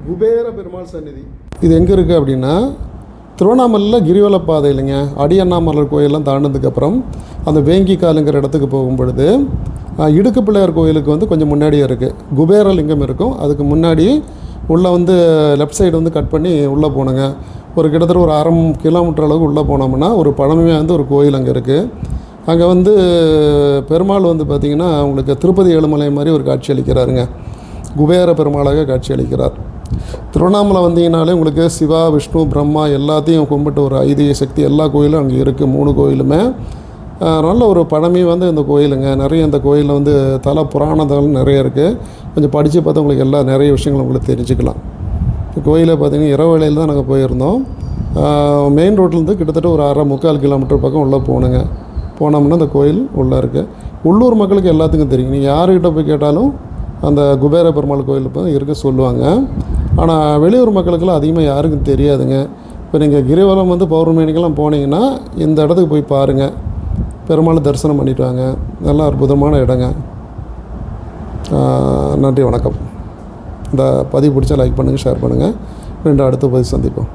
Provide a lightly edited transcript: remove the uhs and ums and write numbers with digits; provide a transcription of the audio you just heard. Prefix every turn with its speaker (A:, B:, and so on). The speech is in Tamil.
A: குபேர பெருமாள் சந்நிதி. இது எங்கே இருக்குது அப்படின்னா திருவண்ணாமலையில் கிரிவல பாதை இல்லைங்க, அடியண்ணாமலர் கோயிலெலாம் தாண்டினதுக்கப்புறம் அந்த வேங்கிக்காலுங்கிற இடத்துக்கு போகும் பொழுது இடுக்கு பிள்ளையார் கோயிலுக்கு வந்து கொஞ்சம் முன்னாடியே இருக்குது குபேர லிங்கம் இருக்கும். அதுக்கு முன்னாடி உள்ளே வந்து லெஃப்ட் சைடு வந்து கட் பண்ணி உள்ளே போனோங்க. ஒரு கிட்டத்தட்ட ஒரு 1/2 கிலோமீட்டர் அளவுக்கு உள்ளே போனோம்னா ஒரு பழமையாக வந்து ஒரு கோயில் அங்கே இருக்குது. அங்கே வந்து பெருமாள் வந்து பார்த்திங்கன்னா உங்களுக்கு திருப்பதி ஏழுமலை மாதிரி ஒரு காட்சி அளிக்கிறாருங்க. குபேர பெருமாளாக காட்சி அளிக்கிறார். திருவண்ணாமலை வந்தீங்கனாலே உங்களுக்கு சிவா, விஷ்ணு, பிரம்மா எல்லாத்தையும் கும்பிட்டு ஒரு ஐதீக சக்தி எல்லா கோயிலும் அங்கே இருக்குது. 3 கோயிலுமே நல்ல ஒரு பழமை வந்து இந்த கோயிலுங்க. நிறைய இந்த கோயிலில் வந்து தல புராணங்கள் நிறைய இருக்குது. கொஞ்சம் படித்து பார்த்தா உங்களுக்கு நிறைய விஷயங்கள் உங்களுக்கு தெரிஞ்சுக்கலாம். கோயிலை பார்த்திங்கன்னா இரவு வேளையில் தான் நாங்கள் போயிருந்தோம். மெயின் ரோட்லேருந்து கிட்டத்தட்ட ஒரு 1/4 கிலோமீட்டர் பக்கம் உள்ளே போகணுங்க. போனோம்னா இந்த கோயில் உள்ளே இருக்குது. உள்ளூர் மக்களுக்கு எல்லாத்துக்கும் தெரியும். நீங்கள் யாருக்கிட்ட போய் கேட்டாலும் அந்த குபேர பெருமாள் கோயில் இப்போ இருக்க சொல்லுவாங்க. ஆனால் வெளியூர் மக்களுக்கெல்லாம் அதிகமாக யாருக்கும் தெரியாதுங்க. இப்போ நீங்கள் கிரிவலம் வந்து பௌர்ணமி அன்னைக்கெல்லாம் போனீங்கன்னா இந்த இடத்துக்கு போய் பாருங்கள். பெருமாள் தரிசனம் பண்ணிட்டு வாங்க. நல்லா அற்புதமான இடங்க. நன்றி, வணக்கம். இந்த பதிவு பிடிச்சா லைக் பண்ணுங்கள், ஷேர் பண்ணுங்கள். மீண்டும் அடுத்த பதிவு சந்திப்போம்.